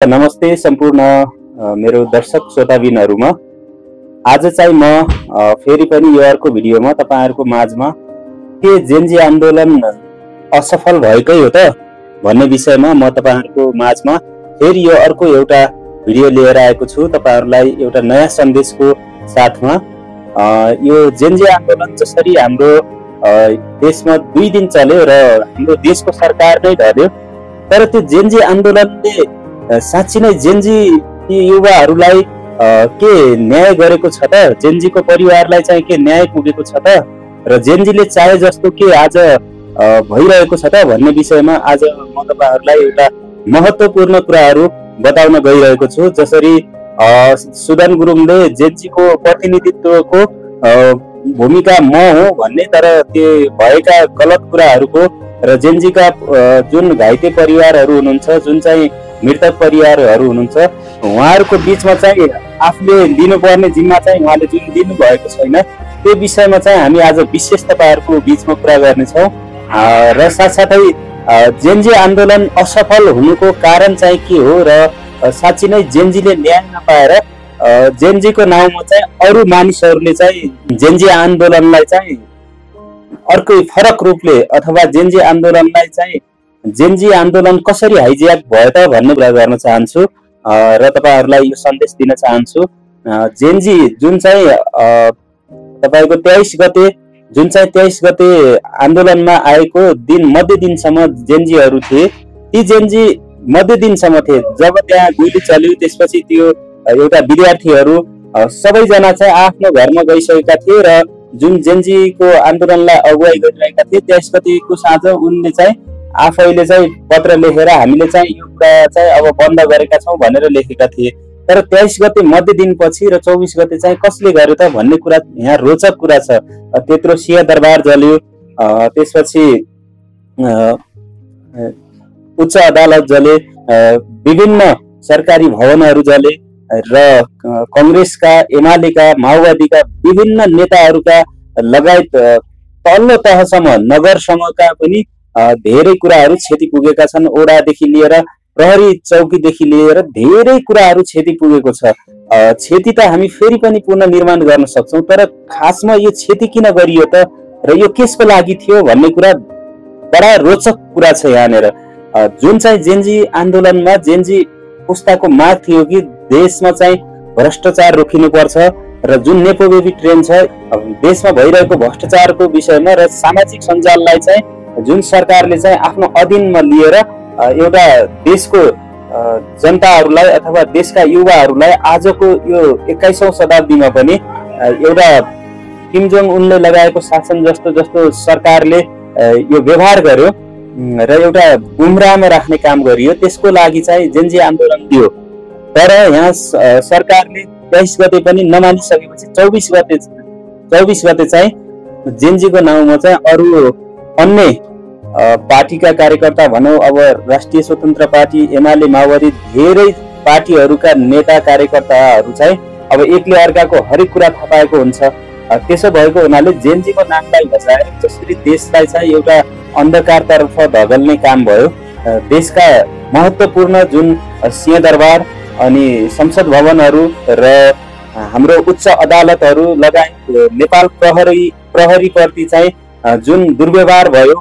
नमस्ते सम्पूर्ण मेरो दर्शक श्रोताबिनहरुमा आज चाहिँ म फेरि पनि यो अर्को भिडियोमा तपाईहरुको माझमा के जेनजी आन्दोलन असफल भएकै हो त भन्ने विषयमा म तपाईहरुको माझमा फेरि यो अर्को एउटा भिडियो लिएर आएको छु। तपाईहरुलाई एउटा नयाँ सन्देशको साथमा यो जेनजी आन्दोलन जसरी हाम्रो देशमा 2 दिन चल्यो र हाम्रो देशको सरकार नै ढल्यो, तर त्यो जेनजी आन्दोलनले साँच्चै नै जेनजी युवाहरूलाई के न्याय गरेको छ त? जेनजीको परिवारलाई चाहिँ के न्याय पुगेको छ त? र जेनजीले चाहे जस्तो के आज भइरहेको छ त भन्ने विषयमा आज म तपाईहरुलाई एउटा महत्त्वपूर्ण कुराहरू बताउन गइरहेको छु। जसरी सुदन गुरुङले जेनजीको प्रतिनिधित्वको भूमिका म हो भन्ने, तर त्यो भएका गलत कुराहरूको र जेनजीका जुन घाइते परिवारहरू हुनुहुन्छ, जुन चाहिँ मृतक परिवारहरू हुनुहुन्छ, उहाँहरूको बीचमा चाहिँ आफूले लिनुपर्ने जिम्मा चाहिँ उहाँले जुन दिनु भएको छैन, त्यो विषयमा चाहिँ हामी आज विशेष तपाईहरुको बीचमा कुरा गर्नेछौँ। र साथसाथै जेनजी आन्दोलन असफल हुनुको कारण चाहिँ के हो र साँच्चै नै जेनजीले न्याय नपाएर जेनजीको नाउँमा चाहिँ अरू मानिसहरूले चाहिँ जेनजी आन्दोलनलाई चाहिँ अर्कै फरक रूपले अथवा जेनजी आन्दोलनलाई चाहिँ जेनजी आन्दोलन कसरी हाइज्याक भयो त भन्ने कुरा गर्न चाहन्छु र तपाईहरुलाई यो सन्देश दिन चाहन्छु। जेनजी जुन चाहिँ तपाईको 23 गते जुन चाहिँ 23 गते आन्दोलनमा आएको दिन मध्य दिनसम्म जेनजीहरू थिए, ती जेनजी मध्य दिनसम्म थिए। जब त्यहाँ गोली चल्यो त्यसपछि त्यो एउटा विद्यार्थीहरू सबैजना चाहिँ आफ्नो घरमा गइसकेका थिए र जुन जेनजीको आन्दोलनलाई अगुवाई गरिरहेका थिए 23 गतेको साँझ उनले चाहिँ आफैले चाहिँ पत्र लेखेर हामीले चाहिँ यो कुरा चाहिँ अब बन्द गरेका छौं भनेर लेखेका थिए। तर 23 गते मध्य दिनपछि र 24 गते चाहिँ कसले गर्यो त भन्ने कुरा यहाँ रोचक कुरा छ। त्यत्रो सिंहदरबार जल्यो, त्यसपछि उच्च अदालत जले, विभिन्न सरकारी भवनहरू जले र कांग्रेसका, एमालेका, माओवादीका विभिन्न नेताहरूका लगायत तल्लो तहसम्म नगरसम्मका पनि धेरै कुराहरू क्षति पुगेका छन्। ओडादेखि लिएर प्रहरी चौकीदेखि लिएर धेरै कुराहरू क्षति पुगेको छ। क्षति त हामी फेरि पनि पुनर्निर्माण गर्न सक्छौं, तर खासमा यो क्षति किन गरियो त र यो केसको लागि थियो भन्ने कुरा बडा रोचक कुरा छ यहाँनेर। जुन चाहिँ जेनजी आन्दोलनमा जेनजी पुस्ताको माग थियो कि देशमा चाहिँ भ्रष्टाचार रोकिनु पर्छ र जुन नेपो बेबी ट्रेन छ देशमा भइरहेको भ्रष्टाचारको विषयमा र सामाजिक सञ्जाललाई चाहिँ जुन सरकारले चाहिँ आफ्नो अधीनमा लिएर एउटा देशको जनताहरूलाई अथवा देशका युवाहरूलाई आजको यो 21औं शताब्दीमा पनि एउटा किम जोङ उनले लगाएको शासन जस्तो जस्तो सरकारले यो व्यवहार गर्यो र एउटा गुमराहमा राख्ने काम गरियो, त्यसको लागि चाहिँ जेनजी आन्दोलन थियो। तर यहाँ सरकारले 23 गते पनि नमानिसकेपछि 24 गते चाहिँ जेनजीको नाउँमा चाहिँ अरू अन्य पार्टीका कार्यकर्ता भनौं, अब राष्ट्रिय स्वतन्त्र पार्टी, एमाले, माओवादी धेरै पार्टीहरूका नेता कार्यकर्ताहरू चाहिँ अब एकले अर्काको हरेक कुरा थाहा पाएको हुन्छ। त्यसो भएको हुनाले जेनजीको नामलाई बचाएर जसरी देशलाई चाहिँ एउटा अन्धकारतर्फ धगल्ने काम भयो, देशका महत्त्वपूर्ण जुन सिंहदरबार अनि संसद भवनहरू र हाम्रो उच्च अदालतहरू लगायत नेपाल प्रहरीप्रति चाहिँ जुन दुर्व्यवहार भयो,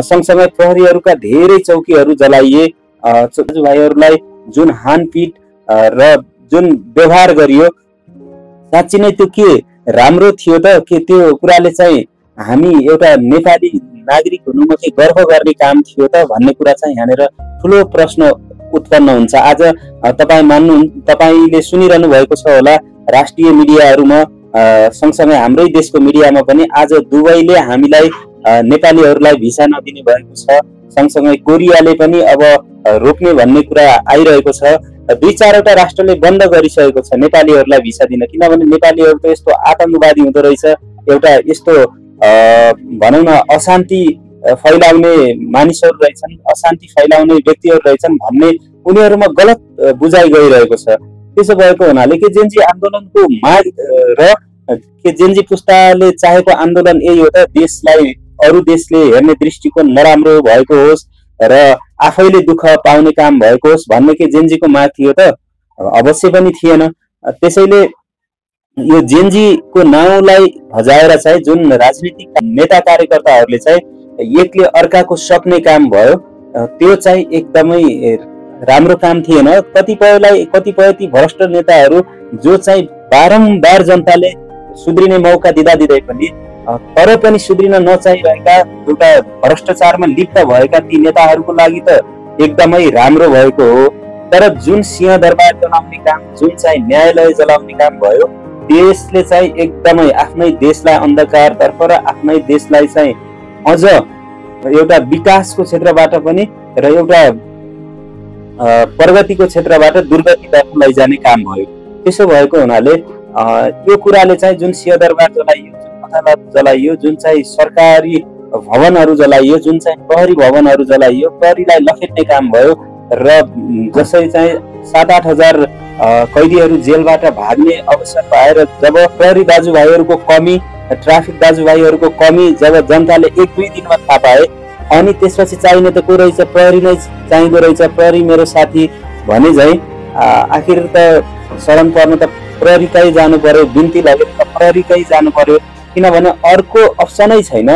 सँगसँगै प्रहरीहरूका धेरै चौकीहरू जलाइए, दाजुभाइहरूलाई जुन हानपिट र जुन व्यवहार गरियो, साँच्चै नै त्यो के राम्रो थियो त? के त्यो कुराले चाहिँ हामी एउटा नेपाली नागरिक हुनुमा के गर्व गर्ने काम थियो त भन्ने कुरा चाहिँ यहाँनेर ठुलो प्रश्न उत्पन्न हुन्छ। आज तपाईले सुनिरहनु भएको छ होला राष्ट्रिय मिडियाहरूमा, सँगसँगै हाम्रै देशको मिडियामा पनि आज दुबईले हामीलाई नेपालीहरूलाई भिसा नदिने भएको छ, सँगसँगै कोरियाले पनि अब रोक्ने भन्ने कुरा आइरहेको छ। 2-4वटा राष्ट्रले बन्द गरिसकेको छ नेपालीहरूलाई भिसा दिन, किनभने नेपालीहरू त यस्तो आतंकवादी हुँदो रहेछ, एउटा यस्तो भनौं न अशान्ति फैलाउने मानिसहरू रहेछन्, अशान्ति फैलाउने व्यक्तिहरू रहेछन् भन्ने उनीहरूमा गलत बुझाइ गइरहेको छ। त्यसो भएको हुनाले के जेनजी आन्दोलनको माग र के जेनजी पुस्ताले चाहेको आन्दोलन यही हो त? देशलाई अरू देशले हेर्ने दृष्टिकोण नराम्रो भएको होस् र आफैले दुःख पाउने काम भएको होस् भन्ने के जेनजीको माग थियो त? अवश्य पनि थिएन। त्यसैले यो जेनजीको नाउँलाई भजाएर चाहिँ जुन राजनीतिक नेता कार्यकर्ताहरूले चाहिँ एकले अर्काको सक्ने काम भयो, त्यो चाहिँ एकदमै राम्रो काम थिएन। कतिपय ती भ्रष्ट नेताहरू जो चाहिँ बारम्बार जनताले सुध्रिने मौका दिँदै पनि तर पनि सुध्रिन नचाहिरहेका एउटा भ्रष्टाचारमा लिप्त भएका ती नेताहरूको लागि त एकदमै राम्रो भएको हो। तर जुन सिंहदरबार जलाउने काम, जुन चाहिँ न्यायालय जलाउने काम भयो, देशले चाहिँ एकदमै आफ्नै देशलाई अन्धकारतर्फ र आफ्नै देशलाई चाहिँ अझ एउटा विकासको क्षेत्रबाट पनि र एउटा प्रगतिको क्षेत्रबाट दुर्गतितर्फ लैजाने काम भयो। त्यसो भएको हुनाले यो कुराले चाहिँ जुन सिंहदरबार जलाइयो, जुन अदालत जलाइयो, जुन चाहिँ सरकारी भवनहरू जलाइयो, जुन चाहिँ प्रहरी भवनहरू जलाइयो, प्रहरीलाई लखेट्ने काम भयो र जसै चाहिँ 7-8 हजार कैदीहरू जेलबाट भाग्ने अवसर पाएर जब प्रहरी दाजुभाइहरूको कमी, ट्राफिक दाजुभाइहरूको कमी जब जनताले 1-2 दिनमा थाहा पाए, अनि त्यसपछि चाहिने त को रहेछ? प्रहरी नै चाहिँदो रहेछ। प्रहरी मेरो साथी भने झै आखिर त शरण पर्न त प्रहरीकै जानु पर्यो, बिन्ती लगेर त प्रहरीकै जानु पर्यो, किनभने अर्को अप्सनै छैन।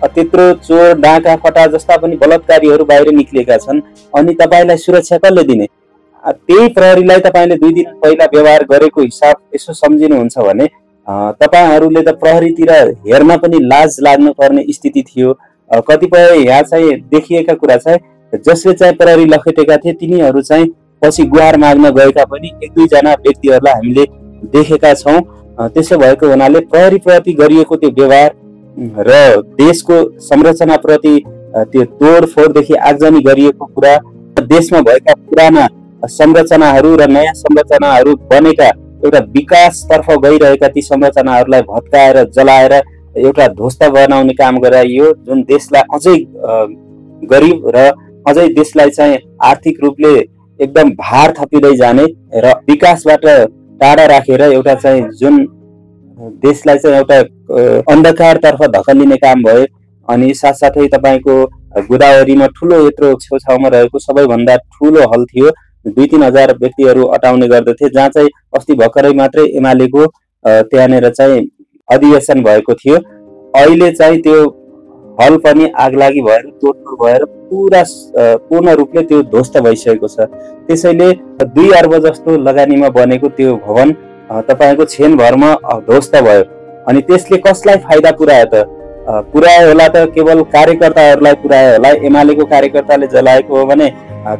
त्यत्रो चोर, डाका, फटा जस्ता पनि बलात्कारीहरू बाहिर निक्लेका छन्, अनि तपाईँलाई सुरक्षा कसले दिने? त्यही प्रहरीलाई तपाईँले 2 दिन पहिला व्यवहार गरेको हिसाब यसो सम्झिनुहुन्छ भने तपाईँहरूले त प्रहरीतिर हेर्न पनि लाज लाग्नु पर्ने स्थिति थियो। कतिपय यहाँ चाहिँ देखिएका कुरा चाहिँ जसले चाहिँ प्रहरी लखेटेका थिए तिनीहरू चाहिँ पछि गुहार माग्न गएका पनि 1-2 जना व्यक्तिहरूलाई हामीले देखेका छौँ। त्यसो भएको हुनाले प्रहरीप्रति गरिएको त्यो व्यवहार र देशको संरचनाप्रति त्यो तोडफोडदेखि आगजनी गरिएको कुरा, देशमा भएका पुराना संरचनाहरू र नयाँ संरचनाहरू बनेका एउटा विकासतर्फ गइरहेका ती संरचनाहरूलाई भत्काएर जलाएर एउटा ध्वस्त बनाउने काम गराइयो, जुन देशलाई अझै गरिब र अझै देशलाई चाहिँ आर्थिक रूपले एकदम भार थपिँदै जाने र विकासबाट टाढा राखेर एउटा चाहिँ जुन देशलाई चाहिँ एउटा अन्धकारतर्फ धकेलिने काम भयो। अनि साथसाथै तपाईँको गोदावरीमा ठुलो यत्रो छेउछाउमा रहेको सबैभन्दा ठुलो हल थियो, 2-3 हजार व्यक्तिहरू अटाउने गर्दथे, जहाँ चाहिँ अस्ति भर्खरै मात्रै एमालेको त्यहाँनिर चाहिँ अधिवेशन भएको थियो। अहिले चाहिँ त्यो हल पनि आगलागी भएर तोडफोड भएर पूर्ण रूपले त्यो ध्वस्त भइसकेको छ। त्यसैले 2 अर्ब जस्तो लगानीमा बनेको त्यो भवन तपाईँको क्षणभरमा ध्वस्त भयो। अनि त्यसले कसलाई फाइदा पुर्यायो त? पुर्यायो होला त केवल कार्यकर्ताहरूलाई पुर्यायो होला। एमालेको कार्यकर्ताले जलाएको हो भने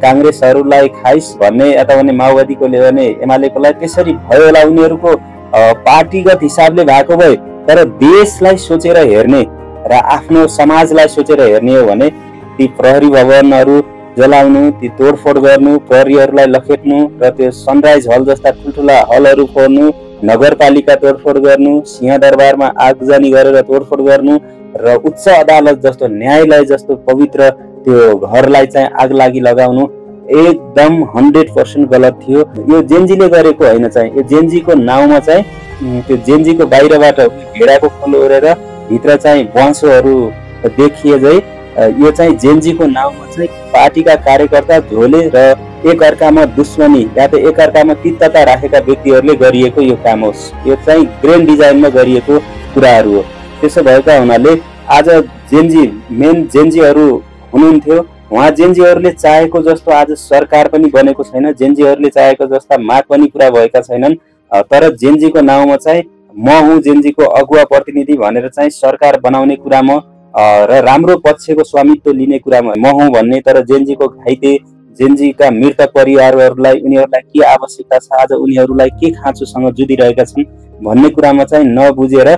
काङ्ग्रेसहरूलाई खाइस भन्ने, अथवा भने माओवादीकोले भने एमालेकोलाई त्यसरी भयो होला। उनीहरूको पार्टीगत हिसाबले भएको भए, तर देशलाई सोचेर हेर्ने र आफ्नो समाजलाई सोचेर हेर्ने हो भने ती प्रहरी भवनहरू जलाउनु, ती तोडफोड गर्नु, प्रहरीहरूलाई लखेट्नु र त्यो सनराइज हल जस्ता ठुल्ठुला हलहरू फोड्नु, नगरपालिका तोडफोड गर्नु, सिंहदरबारमा आगजनी गरेर तोडफोड गर्नु र उच्च अदालत जस्तो, न्यायालय जस्तो पवित्र त्यो घरलाई चाहिँ आगलागी लगाउनु एकदम 100% गलत थियो। यो जेनजीले गरेको होइन। चाहिँ यो जेनजीको नाउँमा चाहिँ त्यो जेनजीको बाहिरबाट भेडाको खोल ओरेर भित्र चाहिँ बाँसोहरू देखिए झै यो चाहिँ जेनजीको नाउँमा चाहिँ पार्टीका कार्यकर्ता झोले र एक अर्कामा दुश्मनी या त एक अर्कामा तिक्तता राखेका व्यक्तिहरूले गरिएको यो काम होस्। यो चाहिँ ग्रेन्ड डिजाइनमा गरिएको कुराहरू हो। त्यसो भएका हुनाले आज मेन जेनजीहरू हुनुहुन्थ्यो, उहाँ जेनजीहरूले चाहेको जस्तो आज सरकार पनि बनेको छैन, जेनजीहरूले चाहेको जस्ता माग पनि पुरा भएका छैनन्। तर जेनजीको नाउँमा चाहिँ म हुँ जेनजीको अगुवा प्रतिनिधि भनेर चाहिँ सरकार बनाउने कुरामा र राम्रो पक्षको स्वामित्व लिने कुरामा म हुँ भन्ने, तर जेनजीको घाइते, जेनजीका मृतक परिवारहरूलाई उनीहरूलाई के आवश्यकता छ, आज उनीहरूलाई के खाँचोसँग जुधिरहेका छन् भन्ने कुरामा चाहिँ नबुझेर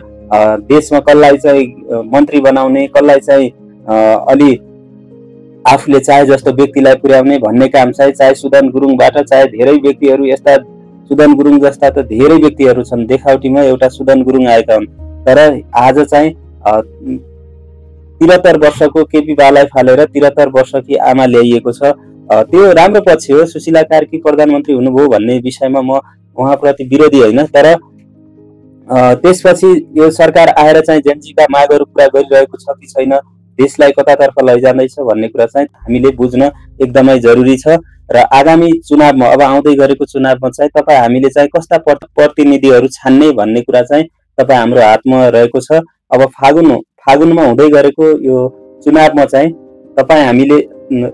देशमा कसलाई चाहिँ मन्त्री बनाउने, कसलाई चाहिँ अलि आफूले चाहे जस्तो व्यक्तिलाई पुर्याउने भन्ने काम चाहिँ चाहे सुदन गुरुङबाट, चाहे धेरै व्यक्तिहरू यस्ता सुदन गुरुङ जस्ता त धेरै व्यक्तिहरू छन्, देखावटीमा एउटा सुदन गुरुङ आएका हुन्। तर आज चाहिँ 73 वर्षको केपी बालाई फालेर 73 वर्षकी आमा ल्याइएको छ। त्यो राम्रो पक्ष हो। सुशीला कार्की प्रधानमन्त्री हुनुभयो भन्ने विषयमा म उहाँप्रति विरोधी होइन, तर त्यसपछि यो सरकार आएर चाहिँ जेनजीका मागहरू पुरा गरिरहेको छ कि छैन, देशलाई कतातर्फ लैजाँदैछ भन्ने कुरा चाहिँ हामीले बुझ्न एकदमै जरुरी छ र आगामी चुनावमा अब आउँदै गरेको चुनावमा चाहिँ तपाईँ हामीले चाहिँ कस्ता प्रतिनिधिहरू छान्ने भन्ने कुरा चाहिँ तपाईँ हाम्रो हातमा रहेको छ। अब फागुनमा हुँदै गरेको यो चुनावमा चाहिँ तपाईँ हामीले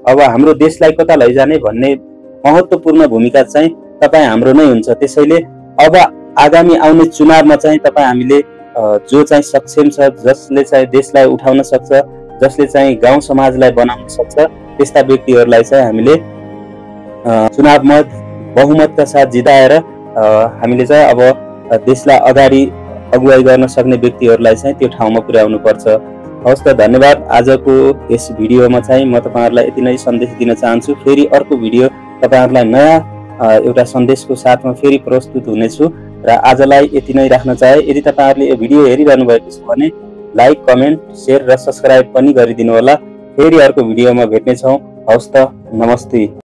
अब हाम्रो देशलाई कता लैजाने भन्ने महत्त्वपूर्ण भूमिका चाहिँ तपाईँ हाम्रो नै हुन्छ। त्यसैले अब आगामी आउने चुनावमा चाहिँ तपाईँ हामीले जो चाहिँ सक्षम छ, जसले चाहिँ देशलाई उठाउन सक्छ, जसले चाहिँ गाउँ समाजलाई बनाउन सक्छ, त्यस्ता व्यक्तिहरूलाई चाहिँ हामीले चुनावमा बहुमतका साथ जिताएर हामीले चाहिँ अब देशलाई अगाडि अगुवाई गर्न सक्ने व्यक्तिहरूलाई चाहिँ त्यो ठाउँमा पुर्याउनु पर्छ। हवस् त, धन्यवाद। आजको यस भिडियोमा चाहिँ म तपाईँहरूलाई यति नै सन्देश दिन चाहन्छु। फेरि अर्को भिडियो तपाईँहरूलाई नयाँ एउटा सन्देशको साथमा फेरि प्रस्तुत हुनेछु र आजलाई यति नै राख्न चाहे। यदि तपाईँहरूले यो भिडियो हेरिरहनु भएको छ भने लाइक, कमेन्ट, शेयर र सब्स्क्राइब पनि गरिदिनु होला। फेरि अर्को भिडियोमा भेट्नेछौँ। हवस् त, नमस्ते।